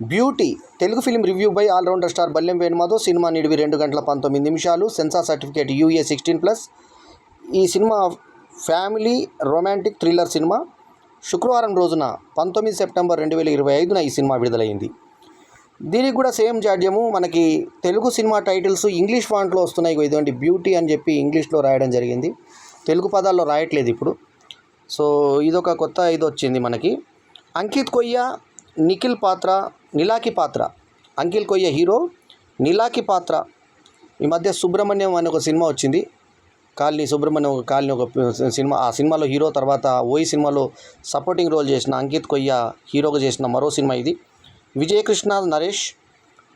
Beauty Telugu film review by all rounder star Ballem Venumadhav. సినిమా నిడివి 2 గంటల 19 నిమిషాలు. Censor certificate UA 16+. ఈ సినిమా ఫ్యామిలీ రొమాంటిక్ థ్రిల్లర్ సినిమా. శుక్రవారం రోజున 19 సెప్టెంబర్ 2025న ఈ సినిమా విడుదలైంది. దీనికి కూడా సేమ్ జాడ్యము. మనకి తెలుగు సినిమా టైటిల్స్ ఇంగ్లీష్ ఫాంట్లో వస్తున్నాయి. ఇదండి బ్యూటీ అని చెప్పి ఇంగ్లీష్లో రాయడం జరిగింది, తెలుగు పదాల్లో రాయట్లేదు ఇప్పుడు. సో ఇదొక కొత్త ఇది వచ్చింది మనకి. అంకిత్ కొయ్య, నిఖిల్ పాత్ర, నిలాకి పాత్ర. అంకిల్ కొయ్య హీరో, నిలాకి పాత్ర. ఈ మధ్య సుబ్రహ్మణ్యం అనే ఒక సినిమా వచ్చింది, సుబ్రహ్మణ్యం కాలనీ ఒక సినిమా. ఆ సినిమాలో హీరో, తర్వాత ఓయి సినిమాలో సపోర్టింగ్ రోల్ చేసిన అంకిత్ కొయ్య హీరోగా చేసిన మరో సినిమా ఇది. విజయకృష్ణ నరేష్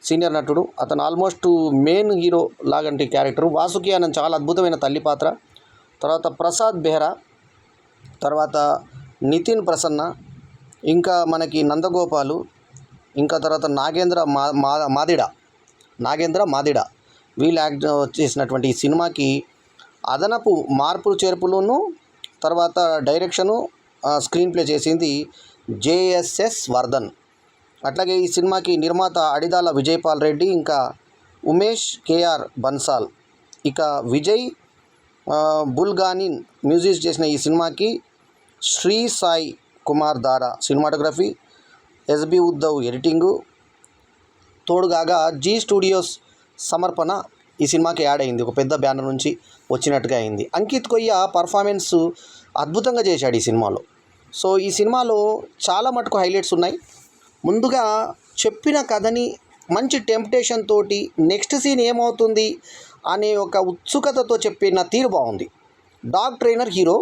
సీనియర్ నటుడు, అతను ఆల్మోస్ట్ మెయిన్ హీరో లాగంటి క్యారెక్టర్. వాసుకి అన్న చాలా అద్భుతమైన తల్లి పాత్ర. తర్వాత ప్రసాద్ బెహ్రా, తర్వాత నితిన్ ప్రసన్న, ఇంకా మనకి నందగోపాలు, ఇంకా తర్వాత నాగేంద్ర మాదిడ వీళ్ళు యాక్ట్ చేసినటువంటి ఈ సినిమాకి అదనపు మార్పులు చేర్పులను, తర్వాత డైరెక్షను, స్క్రీన్ ప్లే చేసింది JSS వర్ధన్. అట్లాగే ఈ సినిమాకి నిర్మాత అడిదాల విజయపాల్ రెడ్డి, ఇంకా ఉమేష్ KR బన్సాల్, ఇక విజయ్ బుల్గానిన్ మ్యూజిక్ చేసిన ఈ సినిమాకి Shri Sai Kumar Dara cinematography, SB Uddhav editing, తోడుగాగా G స్టూడియోస్ సమర్పణ ఈ సినిమాకి యాడ్ అయింది. ఒక పెద్ద బ్యానర్ నుంచి వచ్చినట్టుగా అయింది. అంకిత్ కొయ్య పర్ఫార్మెన్స్ అద్భుతంగా చేశాడు ఈ సినిమాలో. సో ఈ సినిమాలో చాలా మటుకు హైలైట్స్ ఉన్నాయి. ముందుగా చెప్పిన కథని మంచి టెంప్టేషన్ తోటి నెక్స్ట్ సీన్ ఏమవుతుంది అనే ఒక ఉత్సుకతతో చెప్పిన తీరు బాగుంది. డాగ్ ట్రైనర్ హీరో,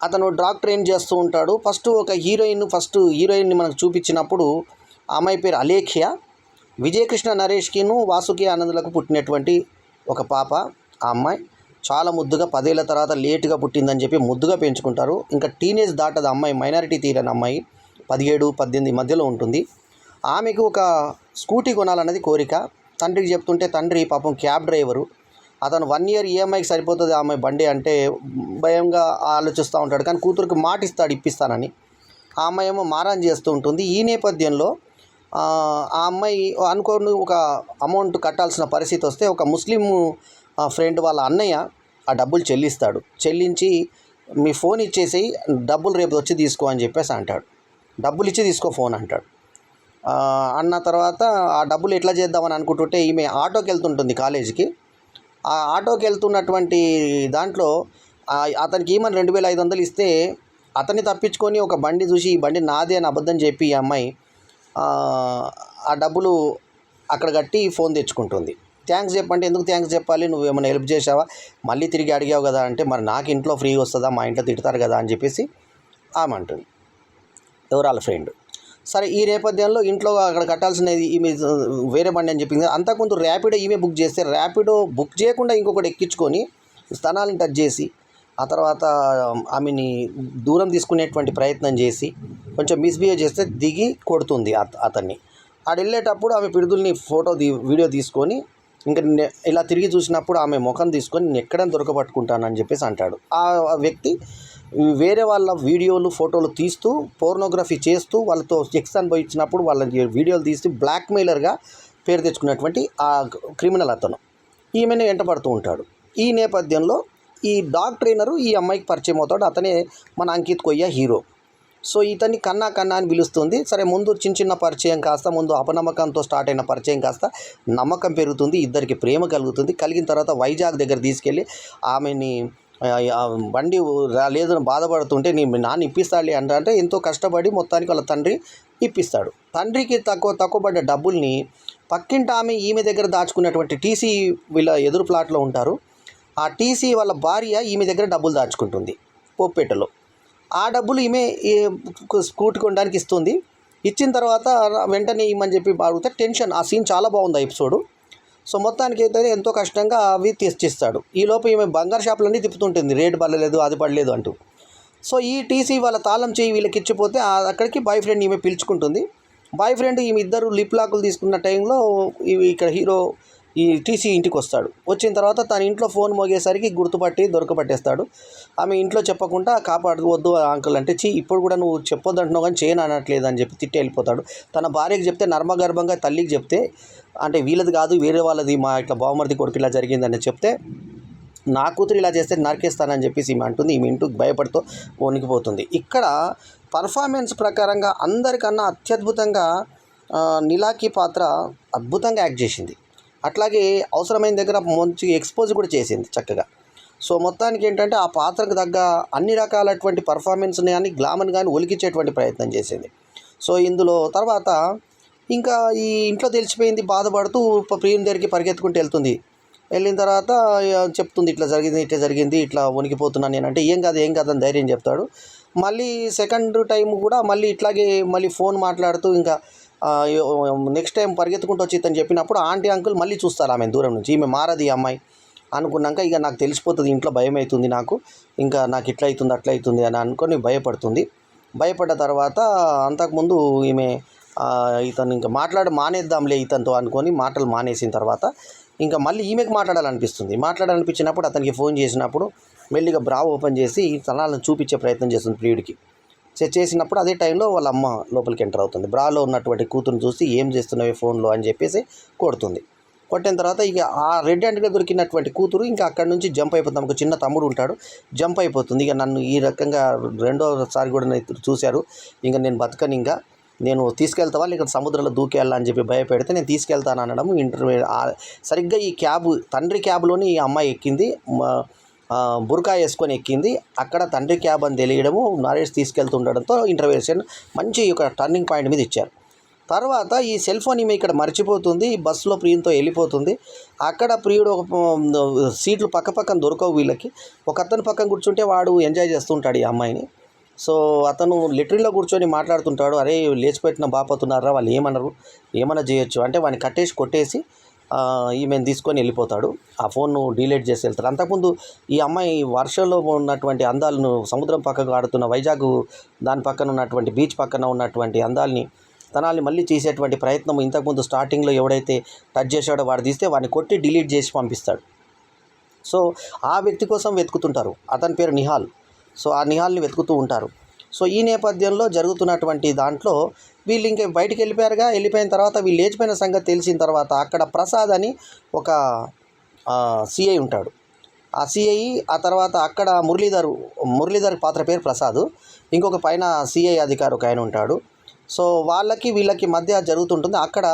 అతను డాగ్ ట్రైన్ చేస్తూ ఉంటాడు. ఫస్ట్ హీరోయిన్ని మనకు చూపించినప్పుడు ఆ అమ్మాయి పేరు అలేఖ్య. విజయకృష్ణ నరేష్కిను వాసుకి ఆనందులకు పుట్టినటువంటి ఒక పాప. ఆ అమ్మాయి చాలా ముద్దుగా 10 ఏళ్ళ తర్వాత లేటుగా పుట్టిందని చెప్పి ముద్దుగా పెంచుకుంటారు. ఇంకా టీనేజ్ దాటది అమ్మాయి, మైనారిటీ తీరని అమ్మాయి, 17, 18 మధ్యలో ఉంటుంది. ఆమెకు ఒక స్కూటీ కొనాలన్నది కోరిక. తండ్రికి చెప్తుంటే తండ్రి పాపం క్యాబ్ డ్రైవరు, అతను 1 ఇయర్ EMIకి సరిపోతుంది ఆమె బండి అంటే భయంగా ఆలోచిస్తూ ఉంటాడు. కానీ కూతురికి మాట ఇస్తాడు ఇప్పిస్తానని. ఆ అమ్మాయి ఏమో మారాన్ చేస్తూ ఉంటుంది. ఈ నేపథ్యంలో ఆ అమ్మాయి అనుకోని ఒక అమౌంట్ కట్టాల్సిన పరిస్థితి వస్తే ఒక ముస్లిం ఫ్రెండ్ వాళ్ళ అన్నయ్య ఆ డబ్బులు చెల్లిస్తాడు. చెల్లించి మీ ఫోన్ ఇచ్చేసి డబ్బులు రేపు వచ్చి తీసుకో అని చెప్పేసి అంటాడు. డబ్బులు ఇచ్చి తీసుకో ఫోన్ అంటాడు. అన్న తర్వాత ఆ డబ్బులు ఎట్లా చేద్దామని అనుకుంటుంటే ఈమె ఆటోకి వెళ్తుంటుంది కాలేజీకి. ఆ ఆటోకి వెళ్తున్నటువంటి దాంట్లో అతనికి ఈమెను 2500 ఇస్తే అతన్ని తప్పించుకొని ఒక బండి చూసి ఈ బండి నాదే అని అబద్ధం చెప్పి ఈ అమ్మాయి ఆ డబ్బులు అక్కడ కట్టి ఫోన్ తెచ్చుకుంటుంది. థ్యాంక్స్ చెప్పంటే ఎందుకు థ్యాంక్స్ చెప్పాలి, నువ్వు ఏమైనా హెల్ప్ చేసావా, మళ్ళీ తిరిగి అడిగావు కదా అంటే, మరి నాకు ఇంట్లో ఫ్రీగా వస్తుందా, మా ఇంట్లో తిడతారు కదా అని చెప్పేసి ఆమె అంటుంది, ఎవరు వాళ్ళ ఫ్రెండ్. సరే ఈ నేపథ్యంలో ఇంట్లో అక్కడ కట్టాల్సినది ఈమె వేరే బండి అని చెప్పింది. అంతకుముందు ర్యాపిడో ఈమె బుక్ చేస్తే ర్యాపిడో బుక్ చేయకుండా ఇంకొకటి ఎక్కించుకొని స్థనాలను టచ్ చేసి ఆ తర్వాత ఆమెని దూరం తీసుకునేటువంటి ప్రయత్నం చేసి కొంచెం మిస్బిహేవ్ చేస్తే దిగి కొడుతుంది అతన్ని. ఆడు వెళ్ళేటప్పుడు ఆమె పిడుదుల్ని వీడియో తీసుకొని ఇంకా ఇలా తిరిగి చూసినప్పుడు ఆమె ముఖం తీసుకొని నేను ఎక్కడైనా దొరకబట్టుకుంటానని చెప్పేసి అంటాడు. ఆ వ్యక్తి వేరే వాళ్ళ వీడియోలు ఫోటోలు తీస్తూ పోర్నోగ్రఫీ చేస్తూ వాళ్ళతో సెక్స్ అనుభవించినప్పుడు వాళ్ళ వీడియోలు తీసి బ్లాక్మెయిలర్గా పేరు తెచ్చుకున్నటువంటి ఆ క్రిమినల్ అతను ఈమెను వెంటబడుతూ ఉంటాడు. ఈ నేపథ్యంలో ఈ డాగ్ ట్రైనరు ఈ అమ్మాయికి పరిచయం అవుతాడు. అతనే మన అంకిత్ కొయ్య హీరో. సో ఇతన్ని కన్నా అని పిలుస్తుంది. సరే ముందు చిన్న పరిచయం కాస్త ముందు అపనమ్మకంతో స్టార్ట్ అయిన పరిచయం కాస్త నమ్మకం పెరుగుతుంది, ఇద్దరికి ప్రేమ కలుగుతుంది. కలిగిన తర్వాత వైజాగ్ దగ్గర తీసుకెళ్ళి ఆమెని బండి లేదని బాధపడుతుంటే నీ నాన్న ఇప్పిస్తాడు అంటే ఎంతో కష్టపడి మొత్తానికి వాళ్ళ తండ్రి ఇప్పిస్తాడు. తండ్రికి తక్కువపడ్డ డబ్బుల్ని పక్కింటి ఈమె దగ్గర దాచుకున్నటువంటి టీసీ వీళ్ళ ఎదురు ప్లాట్లో ఉంటారు. ఆ టీసీ వాళ్ళ భార్య ఈమె దగ్గర డబ్బులు దాచుకుంటుంది పోప్పేటలో. ఆ డబ్బులు ఈమె స్కూటీ కొనడానికి ఇస్తుంది. ఇచ్చిన తర్వాత వెంటనే ఇమ్మని చెప్పి అడిగితే టెన్షన్. ఆ సీన్ చాలా బాగుంది ఆ ఎపిసోడు. సో మొత్తానికి అయితే ఎంతో కష్టంగా అవి తెచ్చిస్తాడు. ఈలోపు ఈమె బంగారు షాపులన్నీ తిప్పుతుంటుంది, రేటు పడలేదు అది పడలేదు అంటూ. సో ఈ టీసీ వాళ్ళ తాళం చేయి వీళ్ళకి ఇచ్చిపోతే అక్కడికి బాయ్ ఫ్రెండ్ ఈమె పిలుచుకుంటుంది. బాయ్ ఫ్రెండ్ ఈమె ఇద్దరు లిప్ లాకులు తీసుకున్న టైంలో ఇక్కడ హీరో ఈ టీసీ ఇంటికి వస్తాడు. వచ్చిన తర్వాత తన ఇంట్లో ఫోన్ మోగేసరికి గుర్తుపట్టి దొరకపట్టేస్తాడు. ఆమె ఇంట్లో చెప్పకుండా కాపాడవద్దు అంకుల్ అంటే, ఇప్పుడు కూడా నువ్వు చెప్పొద్దు అంటున్నావు కానీ చేయను అనట్లేదు అని చెప్పి తిట్టి వెళ్ళిపోతాడు. తన భార్యకి చెప్తే నర్మగర్భంగా తల్లికి చెప్తే, అంటే వీళ్ళది కాదు వేరే వాళ్ళది, మా ఇట్లా బావమరిది కొడుకు ఇలా జరిగిందని చెప్తే, నా కూతురు ఇలా చేస్తే నరికేస్తానని చెప్పేసి ఈమె అంటుంది. ఈమె ఇంటూ భయపడుతూ వణికిపోతుంది. ఇక్కడ పర్ఫార్మెన్స్ ప్రకారంగా అందరికన్నా అత్యద్భుతంగా నీలాకి పాత్ర అద్భుతంగా యాక్ట్ చేసింది. అట్లాగే అవసరమైన దగ్గర మంచి ఎక్స్పోజ్ కూడా చేసింది చక్కగా. సో మొత్తానికి ఏంటంటే ఆ పాత్రకు తగ్గ అన్ని రకాలటువంటి పర్ఫార్మెన్స్ని కానీ గ్లామర్ని కానీ ఒలికించేటువంటి ప్రయత్నం చేసింది. సో ఇందులో తర్వాత ఇంకా ఈ ఇంట్లో తెలిసిపోయింది, బాధపడుతూ ప్రియుని దగ్గరికి పరిగెత్తుకుంటూ వెళ్తుంది. వెళ్ళిన తర్వాత చెప్తుంది, ఇట్లా జరిగింది, ఇట్లా వణికిపోతున్నాను నేనంటే, ఏం కాదు అని ధైర్యం చెప్తాడు. మళ్ళీ సెకండ్ టైం కూడా మళ్ళీ ఇట్లాగే మళ్ళీ ఫోన్ మాట్లాడుతూ ఇంకా నెక్స్ట్ టైం పరిగెత్తుకుంటూ వచ్చి ఇతను చెప్పినప్పుడు ఆంటీ అంకుల్ మళ్ళీ చూస్తారు ఆమె దూరం నుంచి. ఈమె మారది ఈ అమ్మాయి అనుకున్నాక ఇక నాకు తెలిసిపోతుంది, ఇంట్లో భయం అవుతుంది ఇంకా నాకు ఇట్లా అవుతుంది అట్లా అవుతుంది అని అనుకొని భయపడుతుంది. భయపడ్డ తర్వాత అంతకుముందు ఈమె ఇతను ఇంకా మానేద్దాంలే ఇతనితో అనుకొని మాటలు మానేసిన తర్వాత ఇంకా మళ్ళీ ఈమెకు మాట్లాడాలనిపించినప్పుడు అతనికి ఫోన్ చేసినప్పుడు మెల్లిగా బ్రా ఓపెన్ చేసి తనాలను చూపించే ప్రయత్నం చేస్తుంది ప్రియుడికి. చేసినప్పుడు అదే టైంలో వాళ్ళ అమ్మ లోపలికి ఎంటర్ అవుతుంది. బ్రాలో ఉన్నటువంటి కూతురుని చూసి ఏం చేస్తున్నావే ఫోన్లో అని చెప్పేసి కొడుతుంది. కొట్టిన తర్వాత ఇక ఆ రెడ్ హ్యాండ్గా దొరికినటువంటి కూతురు ఇంకా అక్కడి నుంచి జంప్ అయిపోతుంది. ఒక చిన్న తమ్ముడు ఉంటాడు, జంప్ అయిపోతుంది. ఇక నన్ను ఈ రకంగా రెండోసారి కూడా చూశారు, ఇంకా నేను బతకని, ఇంకా నేను తీసుకెళ్తావా లేక సముద్రంలో దూకేయాలా అని చెప్పి భయపెడితే నేను తీసుకెళ్తాను అనడం. ఇంటర్వ్యూ సరిగ్గా ఈ తండ్రి క్యాబ్లోని ఈ అమ్మాయి ఎక్కింది, బుర్కా వేసుకొని ఎక్కింది. అక్కడ తండ్రి క్యాబ్ అని తెలియడము, నరేష్ తీసుకెళ్తుండడంతో ఇంటర్వ్యూషన్ మంచి ఒక టర్నింగ్ పాయింట్ మీద ఇచ్చారు. తర్వాత ఈ సెల్ ఫోన్ ఈమె ఇక్కడ మర్చిపోతుంది, బస్సులో ప్రియునితో వెళ్ళిపోతుంది. అక్కడ ప్రియుడు ఒక సీట్లు పక్కన దొరకవు వీళ్ళకి. ఒక అతను పక్కన కూర్చుంటే వాడు ఎంజాయ్ చేస్తుంటాడు ఈ అమ్మాయిని. సో అతను లిటరీలో కూర్చొని మాట్లాడుతుంటాడు, అరే లేచిపెట్టిన బాపతున్నారా, వాళ్ళు ఏమన్నా చేయొచ్చు అంటే వాడిని కొట్టేసి ఈమెను తీసుకొని వెళ్ళిపోతాడు. ఆ ఫోన్ను డిలీట్ చేసి వెళ్తాడు. అంతకుముందు ఈ అమ్మాయి వర్షంలో ఉన్నటువంటి అందాలను, సముద్రం పక్కకు ఆడుతున్న వైజాగ్ దాని పక్కన ఉన్నటువంటి బీచ్ పక్కన ఉన్నటువంటి తనాల్ని మళ్ళీ తీసేటువంటి ప్రయత్నం ఇంతకుముందు స్టార్టింగ్లో ఎవడైతే టచ్ చేశాడో వాడు తీస్తే వాడిని కొట్టి డిలీట్ చేసి పంపిస్తాడు. సో ఆ వ్యక్తి కోసం వెతుకుతుంటారు. అతని పేరు నిహాల్. సో ఆ నిహాల్ని వెతుకుతూ ఉంటారు. సో ఈ నేపథ్యంలో జరుగుతున్నటువంటి దాంట్లో వీళ్ళు ఇంకా బయటికి వెళ్ళిపోయిన తర్వాత వీళ్ళు లేచిపోయిన సంగతి తెలిసిన తర్వాత అక్కడ ప్రసాద్ అని ఒక సిఐ ఉంటాడు. ఆ సిఐ ఆ తర్వాత అక్కడ మురళీధర్ పాత్ర పేరు ప్రసాద్, ఇంకొక పైన సిఐ అధికారి ఒక ఆయన ఉంటాడు. సో వీళ్ళకి మధ్య జరుగుతుంటుంది. అక్కడ